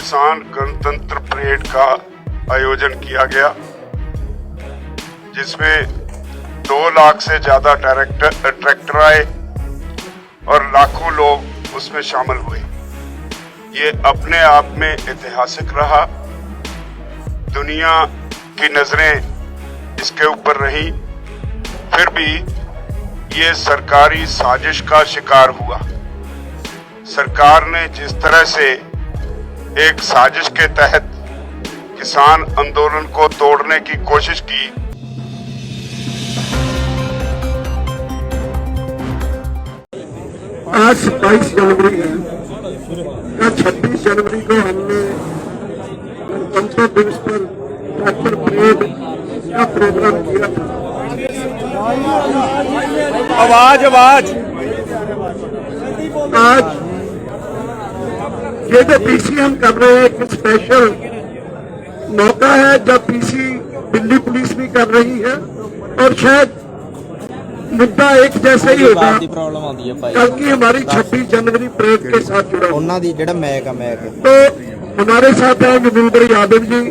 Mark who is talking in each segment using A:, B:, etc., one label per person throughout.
A: किसान गणतंत्र परेड का आयोजन किया गया, जिसमें 2 लाख से ज्यादा ट्रैक्टर आए और लाखों लोग उसमें शामिल हुए। ये अपने आप में ऐतिहासिक रहा। दुनिया की नजरें इसके ऊपर रही, फिर भी ये सरकारी साजिश का शिकार हुआ। सरकार ने जिस तरह से एक साजिश के तहत किसान आंदोलन को तोड़ने की कोशिश की,
B: आज 22 जनवरी है। 26 जनवरी को हमने गणतंत्र दिवस पर ट्रैक्टर परेड का प्रोग्राम किया था।
C: आवाज
B: आज ये जो पीसी हम कर रहे हैं, एक स्पेशल मौका है जब पीसी दिल्ली पुलिस भी कर रही है और शायद मुद्दा एक जैसा ही होगा। कल की हमारी 26 जनवरी परेड के साथ जुड़ा तो हमारे साथ हैं योगेंद्र यादव जी,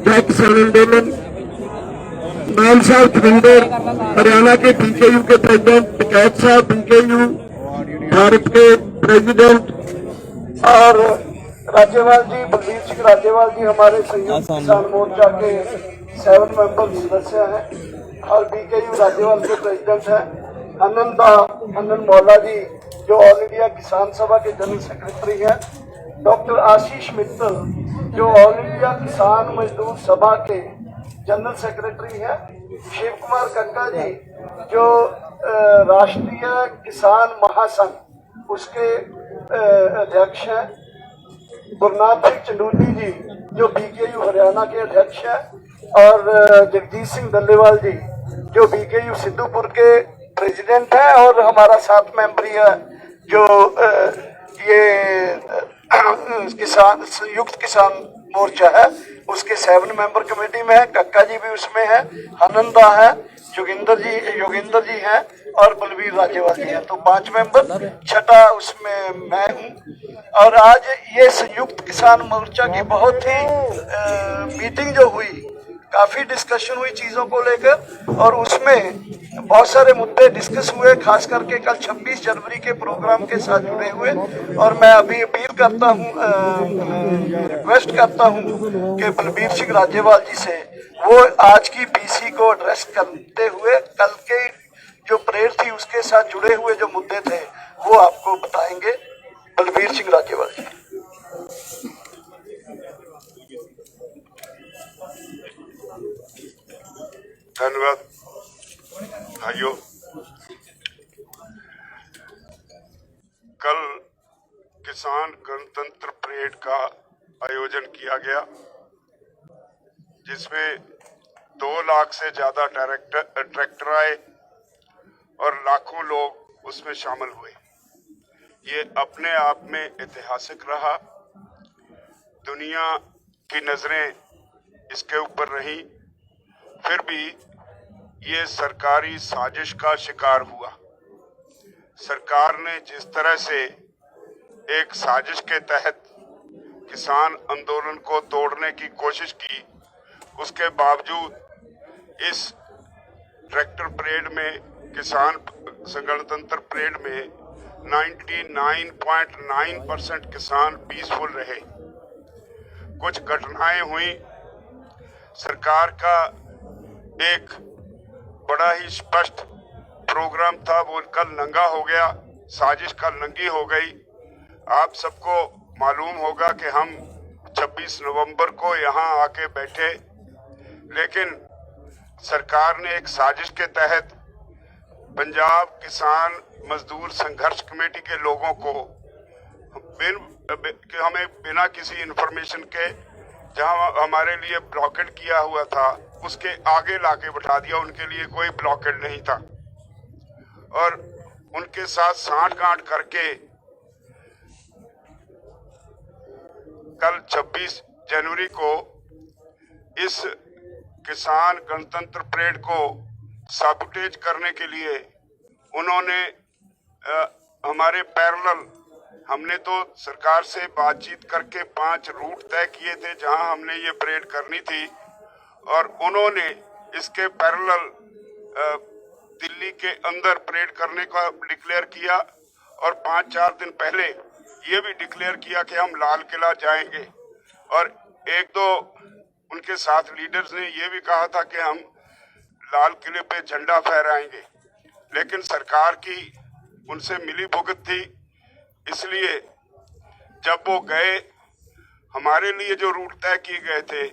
B: जय किसान आंदोलन, नायल साहब जोगिंदर, हरियाणा के बीकेयू के प्रेसिडेंट टिकैत साहब, बीकेयू भारत के प्रेसिडेंट, और राज्यपाल जी बलबीर सिंह राज्यपाल जी हमारे संयुक्त किसान मोर्चा के 7 मेंबर सदस्य हैं और बीकेयू राज्यपाल के प्रेसिडेंट हैं। आनंद मौला जी जो ऑल इंडिया किसान सभा के जनरल सेक्रेटरी हैं, डॉक्टर आशीष मित्तल जो ऑल इंडिया किसान मजदूर सभा के जनरल सेक्रेटरी हैं, शिव कुमार कक्का जी जो राष्ट्रीय किसान महासंघ उसके अध्यक्ष हैं, गुरनाथ सिंह चंडूली जी जो बीकेयू हरियाणा के अध्यक्ष हैं, और जगजीत सिंह डल्लेवाल जी जो बीकेयू सिद्धूपुर के प्रेसिडेंट हैं, और हमारा 7 मेंबरी है जो ये किसान संयुक्त किसान मोर्चा है उसके 7 मेंबर कमेटी में है। कक्का जी भी उसमें है, आनंदा है, योगेंद्र जी हैं और बलबीर राज्यपाल जी हैं, तो 5 मेंबर, छठा उसमें मैं हूँ। और आज ये संयुक्त किसान मोर्चा की बहुत ही मीटिंग जो हुई, काफी डिस्कशन हुई चीजों को लेकर और उसमें बहुत सारे मुद्दे डिस्कस हुए, खास करके कल 26 जनवरी के प्रोग्राम के साथ जुड़े हुए। और मैं अभी अपील करता हूँ, रिक्वेस्ट करता हूँ कि बलबीर सिंह राज्यपाल जी से वो आज की पीसी को एड्रेस करते हुए कल के जो परेड थी उसके साथ जुड़े हुए जो मुद्दे थे वो आपको बताएंगे। बलबीर सिंह राज्यपाल जी।
A: धन्यवाद भाइयों। कल किसान गणतंत्र परेड का आयोजन किया गया, जिसमें 2 लाख से ज्यादा ट्रैक्टर आए और लाखों लोग उसमें शामिल हुए। ये अपने आप में ऐतिहासिक रहा। दुनिया की नजरें इसके ऊपर रही, फिर भी ये सरकारी साजिश का शिकार हुआ। सरकार ने जिस तरह से एक साजिश के तहत किसान आंदोलन को तोड़ने की कोशिश की, उसके बावजूद इस ट्रैक्टर परेड में, किसान गणतंत्र परेड में 99.9% किसान पीसफुल रहे। कुछ घटनाएं हुई, सरकार का एक बड़ा ही स्पष्ट प्रोग्राम था वो कल नंगा हो गया, साजिश कल नंगी हो गई। आप सबको मालूम होगा कि हम 26 नवंबर को यहाँ आके बैठे, लेकिन सरकार ने एक साजिश के तहत पंजाब किसान मजदूर संघर्ष कमेटी के लोगों को हमें बिना किसी इंफॉर्मेशन के जहां हमारे लिए ब्लॉकेड किया हुआ था उसके आगे लाके बैठा दिया। उनके लिए कोई ब्लॉकेड नहीं था और उनके साथ सांठ-गांठ करके कल 26 जनवरी को इस किसान गणतंत्र परेड को साबुटेज करने के लिए उन्होंने हमारे पैरेलल हमने तो सरकार से बातचीत करके 5 रूट तय किए थे जहां हमने ये परेड करनी थी, और उन्होंने इसके पैरेलल दिल्ली के अंदर परेड करने का डिक्लेयर किया, और 5-4 दिन पहले ये भी डिक्लेयर किया कि हम लाल किला जाएंगे, और 1-2 उनके साथ लीडर्स ने ये भी कहा था कि हम लाल किले पे झंडा फहराएंगे। लेकिन सरकार की उनसे मिली भुगत थी, इसलिए जब वो गए, हमारे लिए जो रूट तय किए गए थे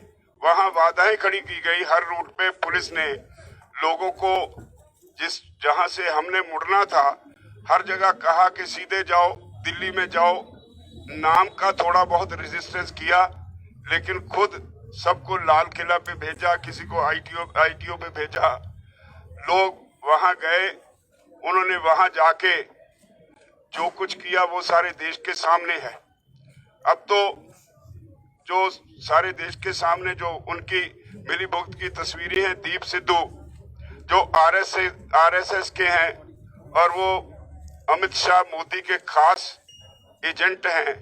A: वहां बाधाएं खड़ी की गई। हर रूट पे पुलिस ने लोगों को जहां से हमने मुड़ना था हर जगह कहा कि सीधे जाओ, दिल्ली में जाओ। नाम का थोड़ा बहुत रेजिस्टेंस किया, लेकिन खुद सबको लाल किला पे भेजा, किसी को आईटीओ पे भेजा। लोग वहां गए, उन्होंने वहां जाके जो कुछ किया वो सारे देश के सामने है। अब तो जो सारे देश के सामने जो उनकी मिलीभगत की तस्वीरें हैं, दीप सिद्धू जो आरएसएस के हैं और वो अमित शाह मोदी के खास एजेंट हैं,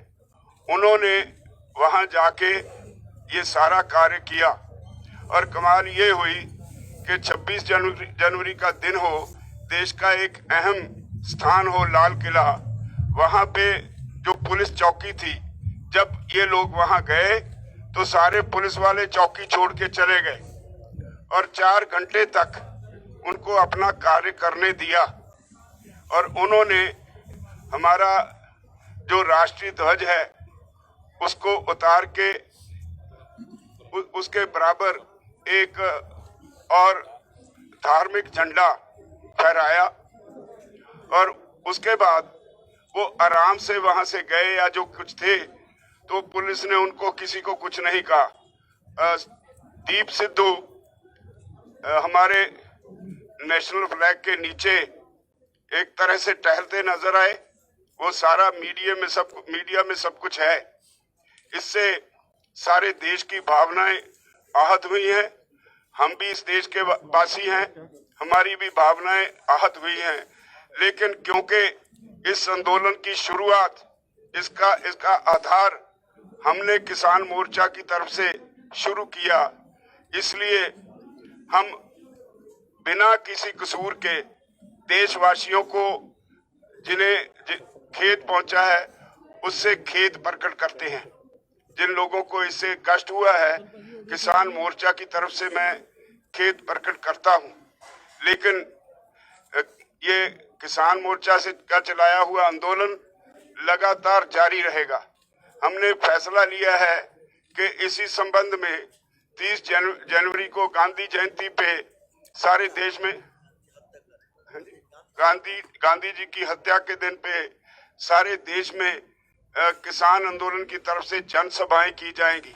A: उन्होंने वहां जाके ये सारा कार्य किया। और कमाल ये हुई कि 26 जनवरी का दिन हो, देश का एक अहम स्थान हो लाल किला, वहां पे जो पुलिस चौकी थी, जब ये लोग वहां गए तो सारे पुलिस वाले चौकी छोड़ के चले गए और 4 घंटे तक उनको अपना कार्य करने दिया। और उन्होंने हमारा जो राष्ट्रीय ध्वज है उसको उतार के उसके बराबर एक और धार्मिक झंडा फहराया, और उसके बाद वो आराम से वहां से गए या जो कुछ थे, तो पुलिस ने उनको किसी को कुछ नहीं कहा। दीप सिद्धू हमारे नेशनल फ्लैग के नीचे एक तरह से टहलते नजर आए। वो सारा मीडिया में सब कुछ है। इससे सारे देश की भावनाएं आहत हुई हैं। हम भी इस देश के वासी हैं, हमारी भी भावनाएं आहत हुई हैं। लेकिन क्योंकि इस आंदोलन की शुरुआत, इसका आधार हमने किसान मोर्चा की तरफ से शुरू किया, इसलिए हम बिना किसी कसूर के देशवासियों को जिन्हें खेद पहुंचा है उससे खेद प्रकट करते हैं। जिन लोगों को इससे कष्ट हुआ है, किसान मोर्चा की तरफ से मैं खेद प्रकट करता हूं। लेकिन ये किसान मोर्चा से का चलाया हुआ आंदोलन लगातार जारी रहेगा। हमने फैसला लिया है कि इसी संबंध में 30 जनवरी को गांधी जयंती पे सारे देश में गांधी जी की हत्या के दिन पे सारे देश में किसान आंदोलन की तरफ से जनसभाएं की जाएंगी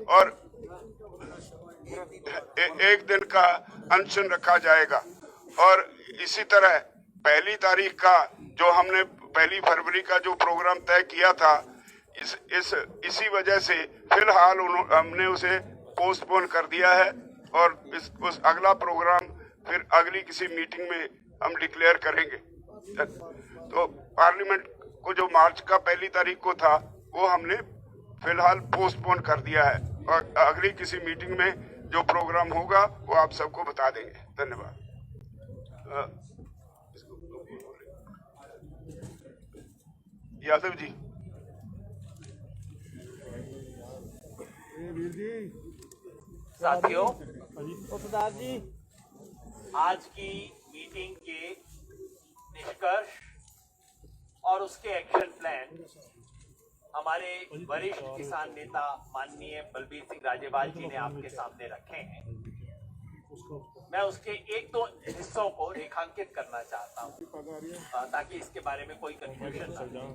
A: और एक दिन का अनशन रखा जाएगा। और इसी तरह 1 तारीख का जो हमने 1 फरवरी का जो प्रोग्राम तय किया था, इसी वजह से फिलहाल हमने उसे पोस्टपोन कर दिया है और उस अगला प्रोग्राम फिर अगली किसी मीटिंग में हम डिक्लेयर करेंगे। तो पार्लियामेंट को जो मार्च का 1 तारीख को था वो हमने फिलहाल पोस्टपोन कर दिया है और अगली किसी मीटिंग में जो प्रोग्राम होगा वो आप सबको बता देंगे। धन्यवाद। यादव जी।
C: साथियों, आज की मीटिंग के निष्कर्ष और उसके एक्शन प्लान हमारे वरिष्ठ किसान नेता माननीय बलबीर सिंह राजेवाल जी ने आपके सामने रखे हैं। मैं उसके 1-2 हिस्सों को रेखांकित करना चाहता हूं ताकि इसके बारे में कोई कंफ्यूजन न हो।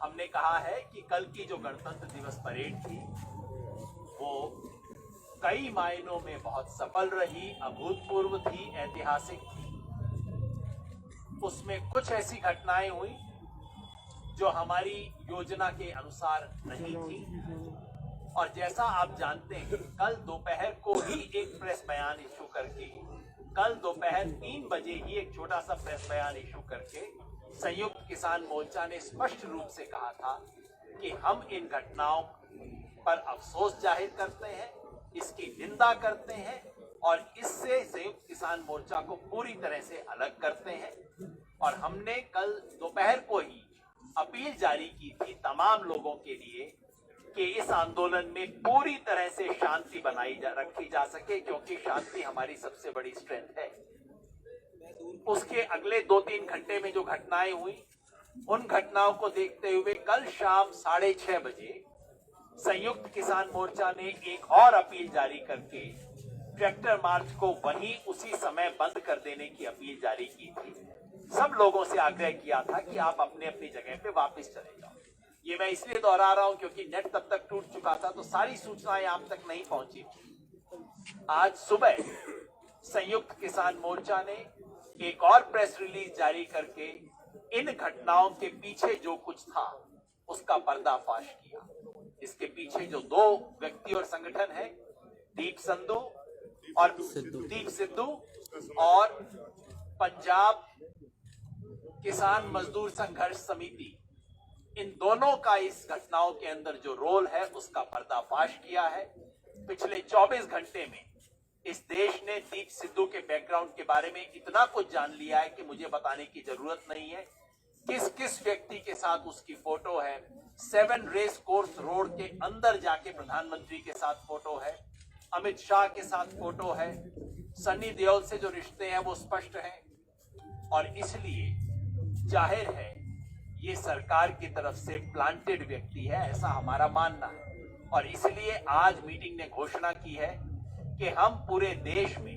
C: हमने कहा है कि कल की जो गणतंत्र दिवस परेड थी वो कई मायनों में बहुत सफल रही, अभूतपूर्व थी, ऐतिहासिक थी। उसमें कुछ ऐसी घटनाएं हुई जो हमारी योजना के अनुसार नहीं थी और जैसा आप जानते हैं, कल दोपहर को ही एक प्रेस बयान इशू करके, कल दोपहर 3 बजे ही एक छोटा सा प्रेस बयान इशू करके संयुक्त किसान मोर्चा ने स्पष्ट रूप से कहा था कि हम इन घटनाओं पर अफसोस जाहिर करते हैं, इसकी निंदा करते हैं और इससे संयुक्त किसान मोर्चा को पूरी तरह से अलग करते हैं। और हमने कल दोपहर को ही अपील जारी की थी तमाम लोगों के लिए कि इस आंदोलन में पूरी तरह से शांति रखी जा सके, क्योंकि शांति हमारी सबसे बड़ी स्ट्रेंथ है। उसके अगले 2-3 घंटे में जो घटनाएं हुई, उन घटनाओं को देखते हुए कल शाम 6:30 बजे संयुक्त किसान मोर्चा ने एक और अपील जारी करके ट्रैक्टर मार्च को वहीं उसी समय बंद कर देने की अपील जारी की थी। सब लोगों से आग्रह किया था कि आप अपने अपनी जगह पे वापस चले जाओ। ये मैं इसलिए दोहरा रहा हूं क्योंकि नेट तब तक टूट चुका था, तो सारी सूचनाएं आप तक नहीं पहुंची थी। आज सुबह संयुक्त किसान मोर्चा ने एक और प्रेस रिलीज जारी करके इन घटनाओं के पीछे जो कुछ था उसका पर्दाफाश किया। इसके पीछे जो 2 व्यक्ति और संगठन है, दीप सिद्धू और पंजाब किसान मजदूर संघर्ष समिति, इन दोनों का इस घटनाओं के अंदर जो रोल है उसका पर्दाफाश किया है। पिछले 24 घंटे में इस देश ने दीप सिद्धू के बैकग्राउंड के बारे में इतना कुछ जान लिया है कि मुझे बताने की जरूरत नहीं है। किस किस व्यक्ति के साथ उसकी फोटो है, 7 रेस कोर्स रोड के अंदर जाके प्रधानमंत्री के साथ फोटो है, अमित शाह के साथ फोटो है, सनी देओल से जो रिश्ते हैं वो स्पष्ट हैं। और इसलिए जाहिर है ये सरकार की तरफ से प्लांटेड व्यक्ति है, ऐसा हमारा मानना है। और इसलिए आज मीटिंग ने घोषणा की है कि हम पूरे देश में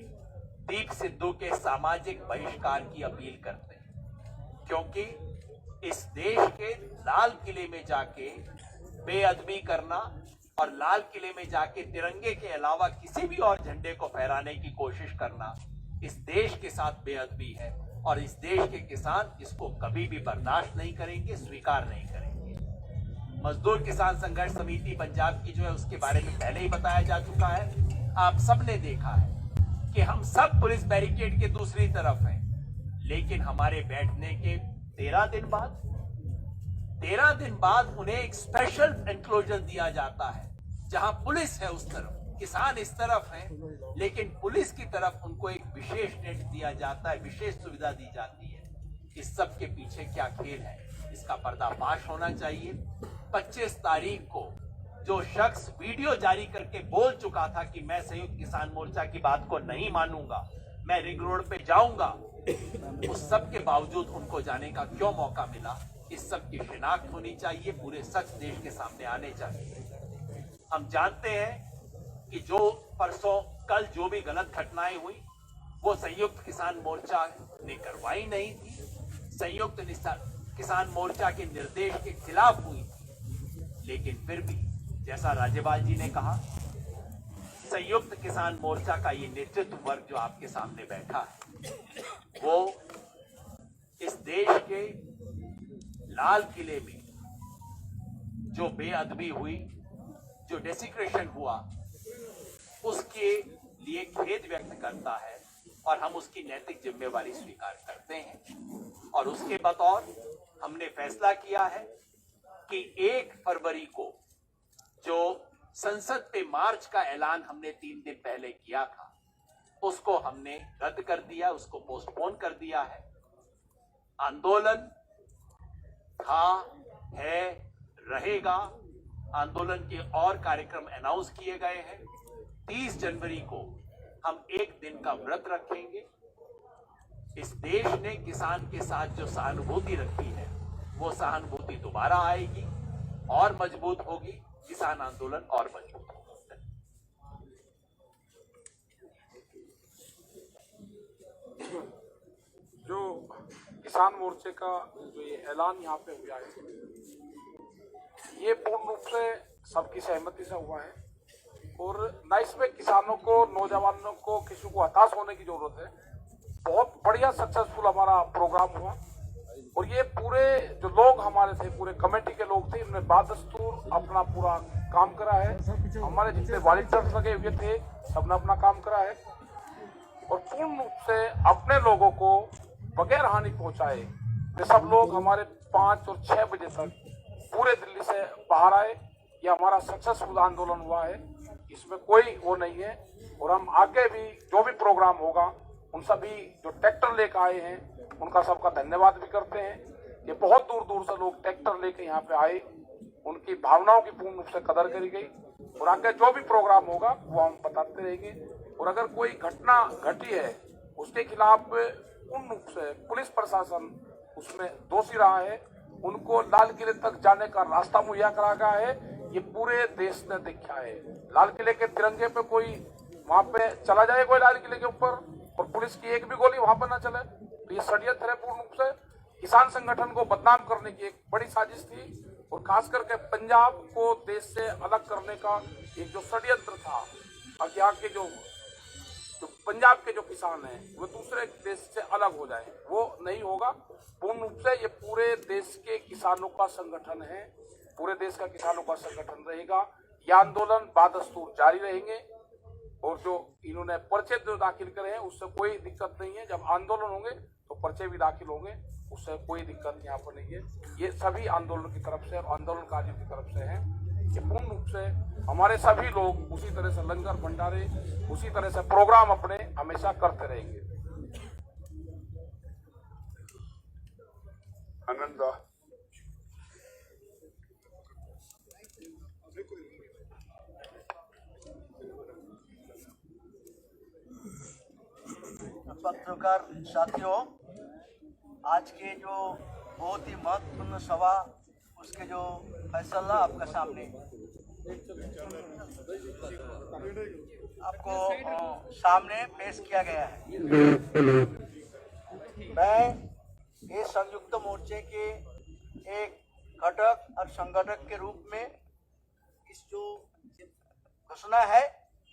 C: दीप सिद्धू के सामाजिक बहिष्कार की अपील करते हैं, क्योंकि इस देश के लाल किले में जाके बेअदबी करना और लाल किले में जाके तिरंगे के अलावा किसी भी और झंडे को फहराने की कोशिश करना इस देश के साथ बेअदबी है। और इस देश के किसान इसको कभी भी बर्दाश्त नहीं करेंगे, स्वीकार नहीं करेंगे। मजदूर किसान संघर्ष समिति पंजाब की जो है उसके बारे में पहले ही बताया जा चुका है। आप सबने देखा है कि हम सब पुलिस बैरिकेड के दूसरी तरफ हैं, लेकिन हमारे बैठने के 13 दिन बाद उन्हें एक स्पेशल एनक्लोजर दिया जाता है, जहां पुलिस है उस तरफ, किसान इस तरफ है, लेकिन पुलिस की तरफ उनको एक विशेष नेट दिया जाता है, विशेष सुविधा दी जाती है। इस सब के पीछे क्या खेल है, इसका पर्दाफाश होना चाहिए। 25 तारीख को जो शख्स वीडियो जारी करके बोल चुका था कि मैं संयुक्त किसान मोर्चा की बात को नहीं मानूंगा, मैं रिंग रोड पे जाऊंगा, उस सब के बावजूद उनको जाने का क्यों मौका मिला, इस सब की शिनाख्त होनी चाहिए, पूरे सच देश के सामने आने चाहिए। हम जानते हैं कि जो परसों कल जो भी गलत घटनाएं हुई वो संयुक्त किसान मोर्चा ने करवाई नहीं थी, संयुक्त किसान मोर्चा के निर्देश के खिलाफ हुई थी। लेकिन फिर भी जैसा राज्यपाल जी ने कहा, संयुक्त किसान मोर्चा का ये नेतृत्व वर्ग जो आपके सामने बैठा है, वो इस देश के लाल किले में जो बेअदबी हुई, जो डेसिक्रेशन हुआ, उसके लिए खेद व्यक्त करता है और हम उसकी नैतिक जिम्मेवारी स्वीकार करते हैं। और उसके बतौर हमने फैसला किया है कि 1 फरवरी को जो संसद पे मार्च का ऐलान हमने 3 दिन पहले किया था, उसको हमने रद्द कर दिया, उसको पोस्टपोन कर दिया है। आंदोलन था, है, रहेगा। आंदोलन के और कार्यक्रम अनाउंस किए गए हैं। 30 जनवरी को हम 1 दिन का व्रत रखेंगे। इस देश ने किसान के साथ जो सहानुभूति रखी है, वो सहानुभूति दोबारा आएगी और मजबूत होगी, किसान आंदोलन और मजबूत होगा।
D: जो किसान मोर्चे का जो ये ऐलान यहाँ पे हुआ है, ये पूर्ण रूप से सबकी सहमति से हुआ है और न इसमें किसानों को, नौजवानों को, किसी को हताश होने की जरूरत है। बहुत बढ़िया सक्सेसफुल हमारा प्रोग्राम हुआ और ये पूरे जो लोग हमारे थे, पूरे कमेटी के लोग थे, इन्होंने बादस्तूर अपना पूरा काम करा है। हमारे जितने वॉलंटियर्स लगे हुए थे, सबने अपना काम करा है और पूर्ण रूप से अपने लोगों को बगैर हानि पहुंचाए वे सब लोग हमारे 5 और 6 बजे तक पूरे दिल्ली से बाहर आए। ये हमारा सक्सेसफुल आंदोलन हुआ है, इसमें कोई वो नहीं है। और हम आगे भी जो भी प्रोग्राम होगा, उन सभी जो ट्रैक्टर लेकर आए हैं उनका सबका धन्यवाद भी करते हैं। ये बहुत दूर दूर से लोग ट्रैक्टर लेके यहाँ पे आए, उनकी भावनाओं की पूर्ण रूप से कदर करी गई। और आगे जो भी प्रोग्राम होगा वो हम बताते रहेंगे। और अगर कोई घटना घटी है उसके खिलाफ पूर्ण रूप से पुलिस प्रशासन उसमें दोषी रहा है, उनको लाल किले तक जाने का रास्ता मुहैया करा गया है। ये पूरे देश ने देखा है। लाल किले के तिरंगे पे कोई वहां पे चला जाए, कोई लाल किले के ऊपर, और पुलिस की एक भी गोली वहां पर ना चले, तो ये षड्यंत्र है पूर्ण रूप से। किसान संगठन को बदनाम करने की एक बड़ी साजिश थी, और खास करके पंजाब को देश से अलग करने का एक जो षड्यंत्र था, ताकि यहाँ के जो पंजाब के जो किसान हैं वो दूसरे देश से अलग हो जाए, वो नहीं होगा। पूर्ण रूप से ये पूरे देश के किसानों का संगठन है, पूरे देश का किसानों का संगठन रहेगा। यह आंदोलन बादस्तूर जारी रहेंगे। और जो इन्होंने पर्चे जो दाखिल करे हैं उससे कोई दिक्कत नहीं है। जब आंदोलन होंगे तो पर्चे भी दाखिल होंगे, उससे कोई दिक्कत यहाँ पर नहीं है। ये सभी आंदोलन की तरफ से और आंदोलनकारियों की तरफ से है। ये पूर्ण रूप से हमारे सभी लोग उसी तरह से लंगर भंडारे, उसी तरह से प्रोग्राम अपने हमेशा करते रहेंगे।
A: आनंदा
E: पत्रकार साथियों, आज के जो बहुत ही महत्वपूर्ण सभा, उसके जो फैसला आपका सामने आपको सामने पेश किया गया है। मैं ये संयुक्त मोर्चे के एक घटक और संगठक के रूप में इस जो घोषणा है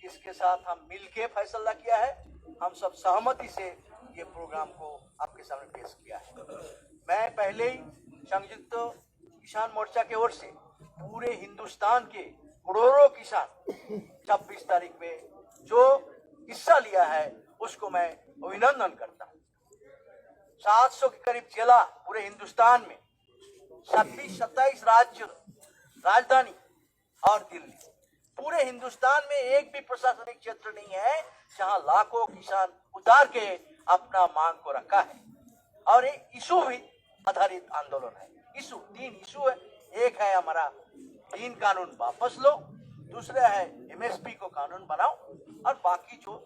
E: इसके साथ हम मिलके फैसला किया है। हम सब सहमति से ये प्रोग्राम को आपके सामने पेश किया है। मैं पहले ही संयुक्त किसान मोर्चा की ओर से पूरे हिंदुस्तान के करोड़ों किसान 26 तारीख में जो हिस्सा लिया है उसको मैं अभिनंदन करता हूँ। 700 के करीब जिला पूरे हिंदुस्तान में, 26-27 राज्य, राजधानी और दिल्ली, पूरे हिंदुस्तान में एक भी प्रशासनिक क्षेत्र नहीं है जहां लाखों किसान उतार के अपना मांग को रखा है। और ये इशू भी आधारित आंदोलन है। इशू 3 इशू है। एक है हमारा 3 कानून वापस लो, दूसरा है MSP को कानून बनाओ, और बाकी जो